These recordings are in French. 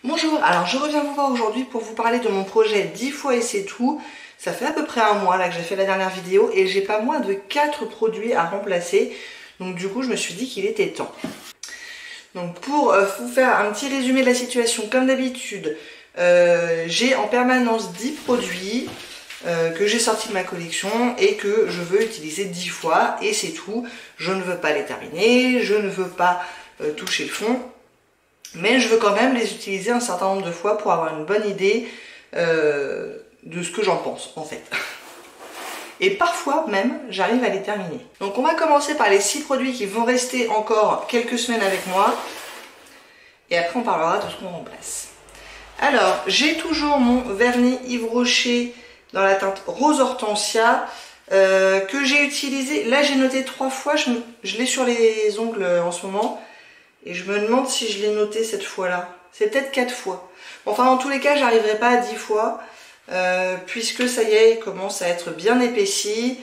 Bonjour, alors je reviens vous voir aujourd'hui pour vous parler de mon projet 10 fois et c'est tout. Ça fait à peu près un mois là que j'ai fait la dernière vidéo et j'ai pas moins de 4 produits à remplacer. Donc du coup je me suis dit qu'il était temps. Donc pour vous faire un petit résumé de la situation, comme d'habitude, j'ai en permanence 10 produits que j'ai sortis de ma collection et que je veux utiliser 10 fois et c'est tout. Je ne veux pas les terminer, je ne veux pas toucher le fond. Mais je veux quand même les utiliser un certain nombre de fois pour avoir une bonne idée de ce que j'en pense en fait. Et parfois même, j'arrive à les terminer. Donc on va commencer par les 6 produits qui vont rester encore quelques semaines avec moi. Et après on parlera de ce qu'on remplace. Alors, j'ai toujours mon vernis Yves Rocher dans la teinte Rose Hortensia que j'ai utilisé. Là j'ai noté 3 fois, je l'ai sur les ongles en ce moment. Et je me demande si je l'ai noté cette fois-là. C'est peut-être 4 fois. Enfin, dans tous les cas, j'arriverai pas à 10 fois. Puisque ça y est, il commence à être bien épaissi.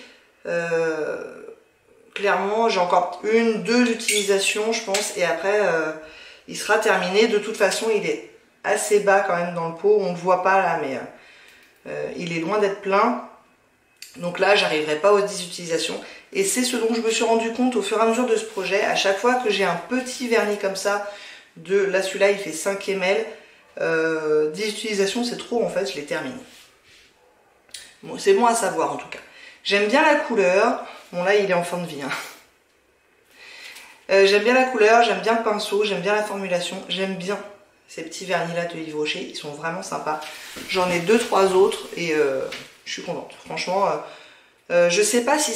Clairement, j'ai encore 1-2 utilisations, je pense. Et après, il sera terminé. De toute façon, il est assez bas quand même dans le pot. On ne le voit pas là, mais il est loin d'être plein. Donc là, j'arriverai pas aux 10 utilisations. Et c'est ce dont je me suis rendu compte au fur et à mesure de ce projet. À chaque fois que j'ai un petit vernis comme ça, là celui-là il fait 5 ml, 10 utilisations c'est trop en fait, je l'ai terminé. Bon, c'est bon à savoir en tout cas. J'aime bien la couleur. Bon là il est en fin de vie. Hein. J'aime bien la couleur, j'aime bien le pinceau, j'aime bien la formulation. J'aime bien ces petits vernis là de Yves Rocher, ils sont vraiment sympas. J'en ai 2-3 autres et je suis contente. Franchement, je sais pas si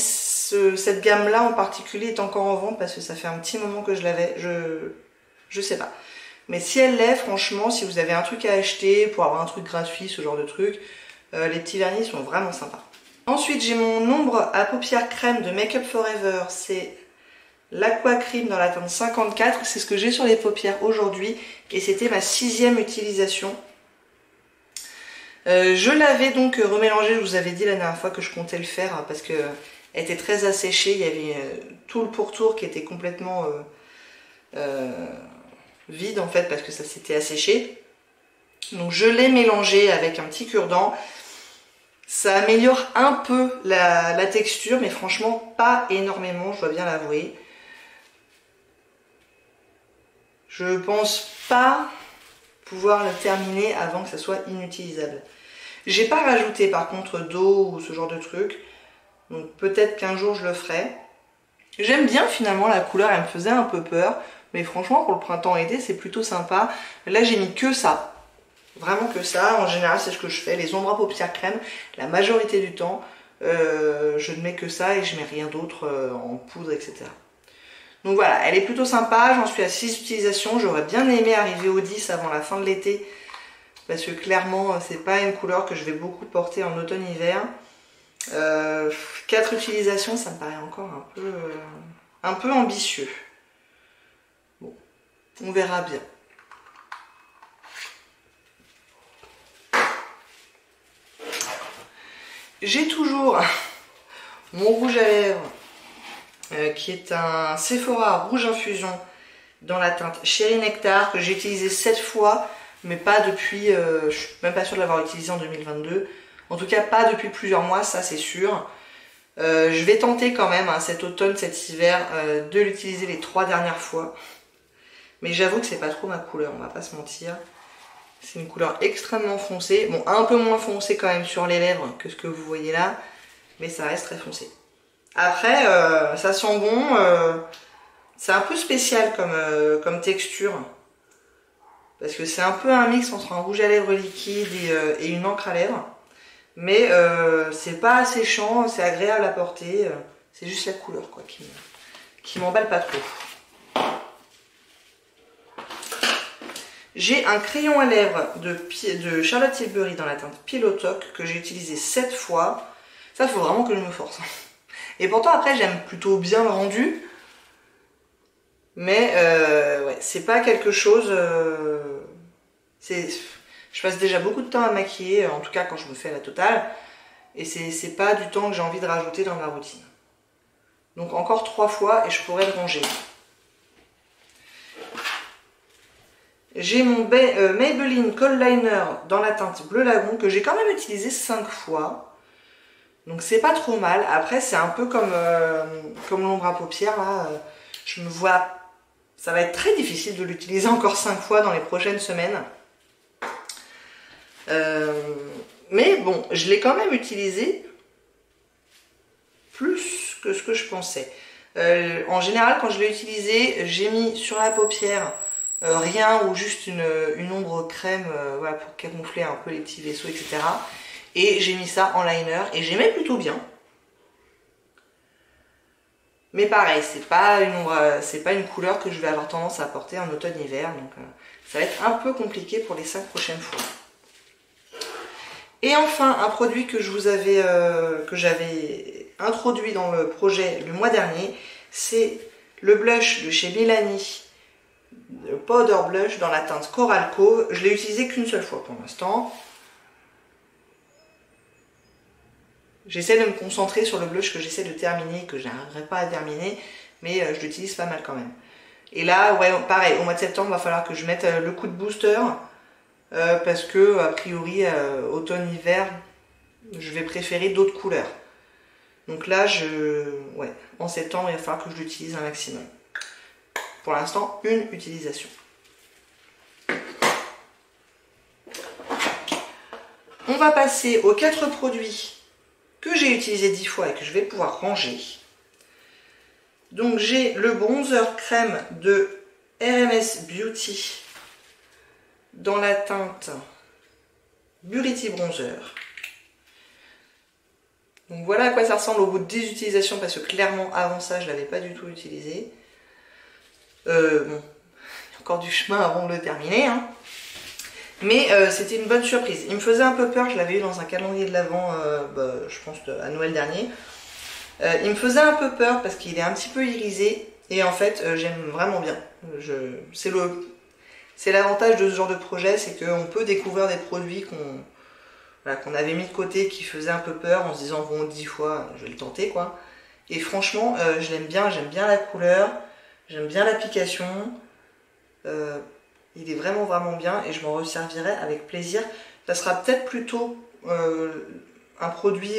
cette gamme là en particulier est encore en vente parce que ça fait un petit moment que je l'avais. Je sais pas. Mais si elle l'est, franchement, si vous avez un truc à acheter pour avoir un truc gratuit, ce genre de truc, les petits vernis sont vraiment sympas. Ensuite, j'ai mon ombre à paupières crème de Make Up Forever. C'est l'Aqua Cream dans la teinte 54. C'est ce que j'ai sur les paupières aujourd'hui. Et c'était ma 6e utilisation. Je l'avais donc remélangé, je vous avais dit la dernière fois que je comptais le faire hein, parce que elle était très asséchée, il y avait tout le pourtour qui était complètement vide en fait parce que ça s'était asséché. Donc je l'ai mélangé avec un petit cure-dent. Ça améliore un peu la texture mais franchement pas énormément, je dois bien l'avouer. Je pense pas pouvoir le terminer avant que ça soit inutilisable. J'ai pas rajouté par contre d'eau ou ce genre de truc, donc peut-être qu'un jour je le ferai. J'aime bien finalement la couleur, elle me faisait un peu peur, mais franchement pour le printemps-été c'est plutôt sympa. Là j'ai mis que ça, vraiment que ça, en général c'est ce que je fais, les ombres à paupières crème, la majorité du temps je ne mets que ça et je mets rien d'autre en poudre etc. Donc voilà, elle est plutôt sympa, j'en suis à 6 utilisations, j'aurais bien aimé arriver aux 10 avant la fin de l'été. Parce que clairement, c'est pas une couleur que je vais beaucoup porter en automne-hiver. 4 utilisations, ça me paraît encore un peu ambitieux. Bon, on verra bien. J'ai toujours mon rouge à lèvres qui est un Sephora rouge infusion dans la teinte Cherry Nectar que j'ai utilisé 7 fois mais pas depuis, je suis même pas sûre de l'avoir utilisé en 2022, en tout cas pas depuis plusieurs mois, ça c'est sûr. Je vais tenter quand même hein, cet automne, cet hiver de l'utiliser les 3 dernières fois, mais j'avoue que c'est pas trop ma couleur, on va pas se mentir. C'est une couleur extrêmement foncée, bon un peu moins foncée quand même sur les lèvres que ce que vous voyez là, mais ça reste très foncé. Après ça sent bon, c'est un peu spécial comme texture. Parce que c'est un peu un mix entre un rouge à lèvres liquide et une encre à lèvres. Mais c'est pas asséchant, c'est agréable à porter. C'est juste la couleur quoi, qui m'emballe pas trop. J'ai un crayon à lèvres de Charlotte Tilbury dans la teinte Pillow Talk que j'ai utilisé 7 fois. Ça, il faut vraiment que je me force. Et pourtant, après, j'aime plutôt bien le rendu. Mais ouais, c'est pas quelque chose... je passe déjà beaucoup de temps à maquiller, en tout cas quand je me fais la totale. Et c'est pas du temps que j'ai envie de rajouter dans ma routine. Donc encore 3 fois et je pourrais le ranger. J'ai mon Maybelline Kohl Liner dans la teinte Bleu Lagon que j'ai quand même utilisé 5 fois. Donc c'est pas trop mal. Après c'est un peu comme l'ombre à paupières là. Je me vois... Ça va être très difficile de l'utiliser encore 5 fois dans les prochaines semaines. Mais bon, je l'ai quand même utilisé plus que ce que je pensais. En général, quand je l'ai utilisé, j'ai mis sur la paupière rien ou juste une ombre crème voilà, pour camoufler un peu les petits vaisseaux, etc. Et j'ai mis ça en liner et j'aimais plutôt bien. Mais pareil, c'est pas une couleur que je vais avoir tendance à porter en automne-hiver, donc ça va être un peu compliqué pour les 5 prochaines fois. Et enfin, un produit que j'avais introduit dans le projet le mois dernier, c'est le blush de chez Milani, le Powder Blush dans la teinte Coral Cove. Je l'ai utilisé qu'une seule fois pour l'instant. J'essaie de me concentrer sur le blush que j'essaie de terminer, que je n'arriverai pas à terminer, mais je l'utilise pas mal quand même. Et là, ouais, pareil, au mois de septembre, il va falloir que je mette le coup de booster, parce que, a priori, automne-hiver, je vais préférer d'autres couleurs. Donc là, ouais, en septembre, il va falloir que je l'utilise un maximum. Pour l'instant, une utilisation. On va passer aux 4 produits que j'ai utilisé 10 fois et que je vais pouvoir ranger. Donc j'ai le bronzer crème de RMS Beauty dans la teinte Burity Bronzer. Donc voilà à quoi ça ressemble au bout de 10 utilisations, parce que clairement avant ça je ne l'avais pas du tout utilisé. Bon, il y a encore du chemin avant de le terminer, hein. Mais c'était une bonne surprise. Il me faisait un peu peur, je l'avais eu dans un calendrier de l'Avent, je pense à Noël dernier. Il me faisait un peu peur parce qu'il est un petit peu irisé. Et en fait, j'aime vraiment bien. C'est l'avantage de ce genre de projet, c'est qu'on peut découvrir des produits qu'on avait mis de côté, qui faisaient un peu peur, en se disant bon 10 fois, je vais le tenter quoi. Et franchement, je l'aime bien, j'aime bien la couleur, j'aime bien l'application. Il est vraiment bien et je m'en resservirai avec plaisir. Ça sera peut-être plutôt un produit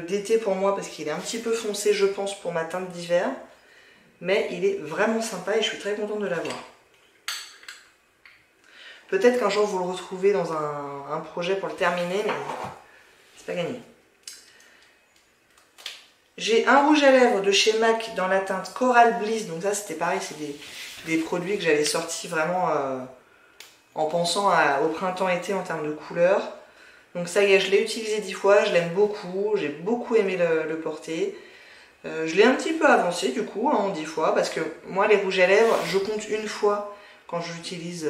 d'été pour moi parce qu'il est un petit peu foncé je pense pour ma teinte d'hiver. Mais il est vraiment sympa et je suis très contente de l'avoir. Peut-être qu'un jour vous le retrouvez dans un projet pour le terminer, mais c'est pas gagné. J'ai un rouge à lèvres de chez MAC dans la teinte Coral Bliss. Donc ça c'était pareil, c'est des produits que j'avais sortis vraiment en pensant au printemps-été en termes de couleurs. Donc ça y est, je l'ai utilisé 10 fois, je l'aime beaucoup, j'ai beaucoup aimé le porter. Je l'ai un petit peu avancé du coup en 10 fois, parce que moi les rouges à lèvres, je compte une fois quand je l'utilise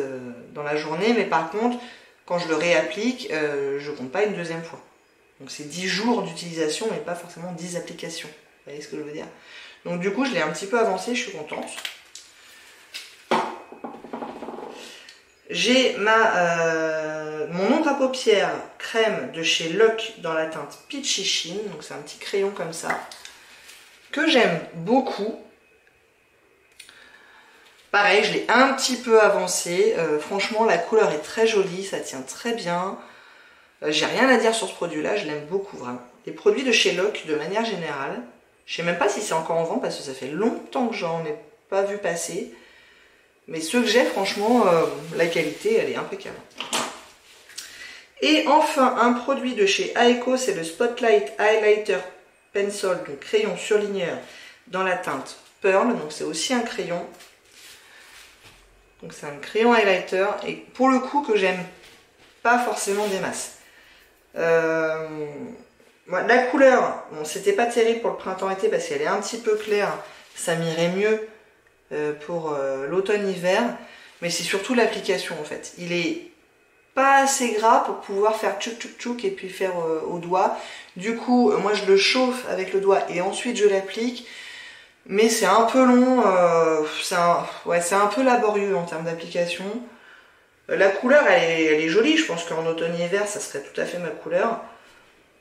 dans la journée, mais par contre, quand je le réapplique, je compte pas une deuxième fois. Donc c'est 10 jours d'utilisation, mais pas forcément 10 applications. Vous voyez ce que je veux dire? Donc du coup, je l'ai un petit peu avancé, je suis contente. J'ai mon ombre à paupières crème de chez Lock dans la teinte Peachy Sheen. Donc c'est un petit crayon comme ça, que j'aime beaucoup. Pareil, je l'ai un petit peu avancé. Franchement, la couleur est très jolie, ça tient très bien. J'ai rien à dire sur ce produit-là, je l'aime beaucoup vraiment. Les produits de chez Lock, de manière générale, je sais même pas si c'est encore en vente parce que ça fait longtemps que j'en ai pas vu passer. Mais ceux que j'ai, franchement, la qualité, elle est impeccable. Et enfin, un produit de chez Aeco, c'est le Spotlight Highlighter Pencil, donc crayon surligneur dans la teinte Pearl. Donc c'est aussi un crayon. Donc c'est un crayon highlighter et pour le coup que j'aime pas forcément des masses. La couleur, bon, c'était pas terrible pour le printemps-été parce qu'elle est un petit peu claire. Ça m'irait mieux pour l'automne-hiver. Mais c'est surtout l'application en fait. Il est pas assez gras pour pouvoir faire tchouk tchouk tchouk et puis faire au doigt. Du coup, moi je le chauffe avec le doigt et ensuite je l'applique. Mais c'est un peu long, c'est un peu laborieux en termes d'application. La couleur, elle est jolie, je pense qu'en automne-hiver, ça serait tout à fait ma couleur.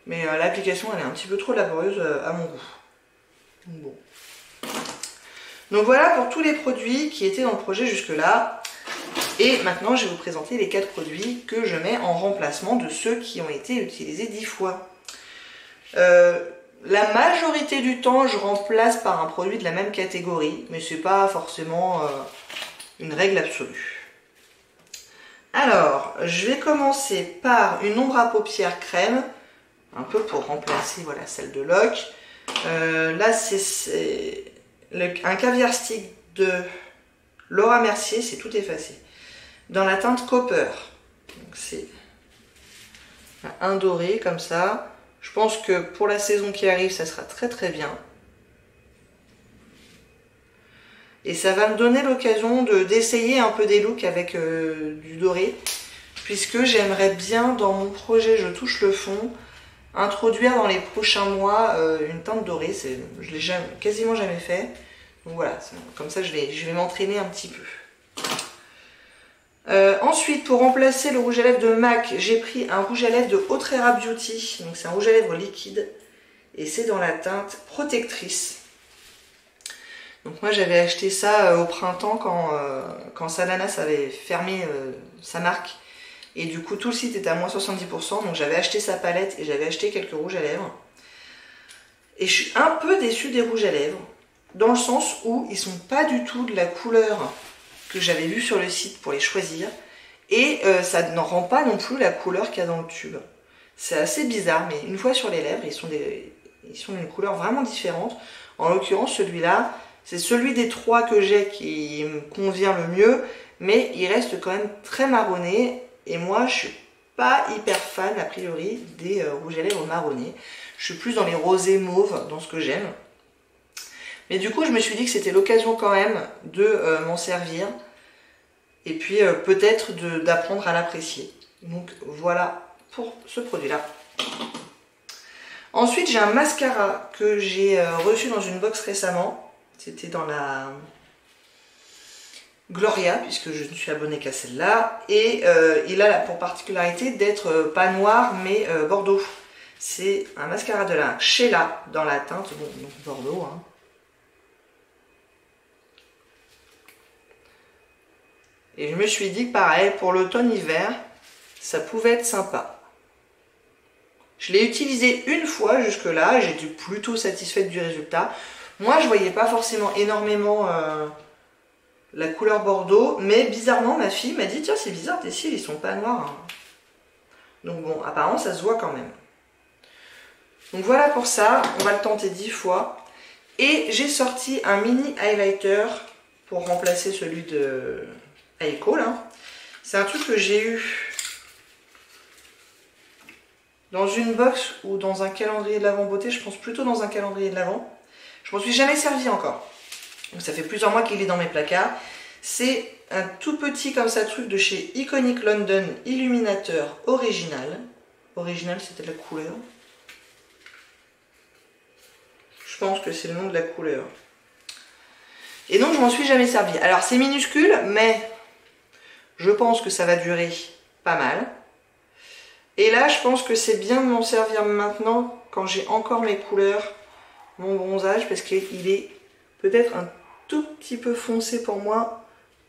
Mais l'application, elle est un petit peu trop laborieuse à mon goût. Bon. Donc voilà pour tous les produits qui étaient dans le projet jusque-là. Et maintenant, je vais vous présenter les 4 produits que je mets en remplacement de ceux qui ont été utilisés 10 fois. La majorité du temps, je remplace par un produit de la même catégorie, mais c'est pas forcément une règle absolue. Alors, je vais commencer par une ombre à paupières crème, un peu pour remplacer voilà, celle de Lock. Là, c'est un caviar stick de Laura Mercier, c'est tout effacé, dans la teinte Copper. C'est un doré comme ça. Je pense que pour la saison qui arrive, ça sera très très bien. Et ça va me donner l'occasion d'essayer un peu des looks avec du doré. Puisque j'aimerais bien, dans mon projet Je touche le fond, introduire dans les prochains mois une teinte dorée. Je l'ai quasiment jamais fait. Donc voilà, comme ça je vais m'entraîner un petit peu. Ensuite, pour remplacer le rouge à lèvres de MAC, j'ai pris un rouge à lèvres de Autrera Beauty. Donc c'est un rouge à lèvres liquide. Et c'est dans la teinte protectrice. Donc moi j'avais acheté ça au printemps quand Salanas avait fermé sa marque. Et du coup tout le site était à moins 70%. Donc j'avais acheté sa palette et j'avais acheté quelques rouges à lèvres. Et je suis un peu déçue des rouges à lèvres. Dans le sens où ils sont pas du tout de la couleur que j'avais vue sur le site pour les choisir. Et ça n'en rend pas non plus la couleur qu'il y a dans le tube. C'est assez bizarre, mais une fois sur les lèvres, ils sont d'une couleur vraiment différente. En l'occurrence, celui-là, c'est celui des 3 que j'ai qui me convient le mieux, mais il reste quand même très marronné. Et moi, je suis pas hyper fan, a priori, des rouges à lèvres marronnés. Je suis plus dans les rosés mauves, dans ce que j'aime. Mais du coup, je me suis dit que c'était l'occasion quand même de m'en servir. Et puis peut-être d'apprendre à l'apprécier. Donc voilà pour ce produit-là. Ensuite, j'ai un mascara que j'ai reçu dans une box récemment. C'était dans la Gloria, puisque je ne suis abonnée qu'à celle-là. Et il a pour particularité d'être pas noir, mais bordeaux. C'est un mascara de la Sheila dans la teinte donc bordeaux. Hein. Et je me suis dit que pareil, pour l'automne-hiver, ça pouvait être sympa. Je l'ai utilisé une fois jusque-là, j'étais plutôt satisfaite du résultat. Moi, je voyais pas forcément énormément la couleur bordeaux, mais bizarrement, ma fille m'a dit « Tiens, c'est bizarre, tes cils, ils sont pas noirs. Hein. » Donc bon, apparemment, ça se voit quand même. Donc voilà pour ça, on va le tenter 10 fois. Et j'ai sorti un mini highlighter pour remplacer celui de Aiko là. C'est un truc que j'ai eu dans une box ou dans un calendrier de l'Avent beauté. Je pense plutôt dans un calendrier de l'Avent. Je m'en suis jamais servi encore. Donc ça fait plusieurs mois qu'il est dans mes placards. C'est un tout petit comme ça truc de chez Iconic London Illuminateur Original. Original, c'était la couleur. Je pense que c'est le nom de la couleur. Et donc je m'en suis jamais servi. Alors c'est minuscule, mais je pense que ça va durer pas mal. Et là je pense que c'est bien de m'en servir maintenant quand j'ai encore mes couleurs, mon bronzage, parce qu'il est peut-être un tout petit peu foncé pour moi,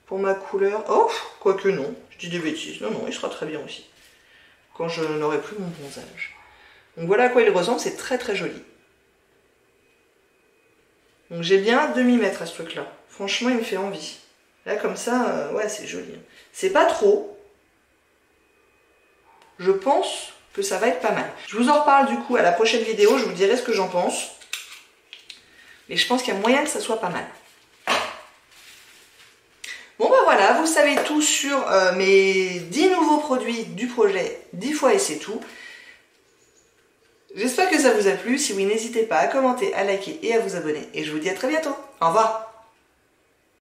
pour ma couleur. Oh, quoique non, je dis des bêtises. Non, non, il sera très bien aussi. Quand je n'aurai plus mon bronzage. Donc voilà à quoi il ressemble, c'est très très joli. Donc j'ai bien 1/2 mètre à ce truc là. Franchement il me fait envie. Là comme ça, ouais c'est joli. C'est pas trop. Je pense que ça va être pas mal. Je vous en reparle du coup à la prochaine vidéo. Je vous dirai ce que j'en pense. Mais je pense qu'il y a moyen que ça soit pas mal. Bon bah voilà, vous savez tout sur mes 10 nouveaux produits du projet 10 fois et c'est tout. J'espère que ça vous a plu. Si oui, n'hésitez pas à commenter, à liker et à vous abonner. Et je vous dis à très bientôt. Au revoir.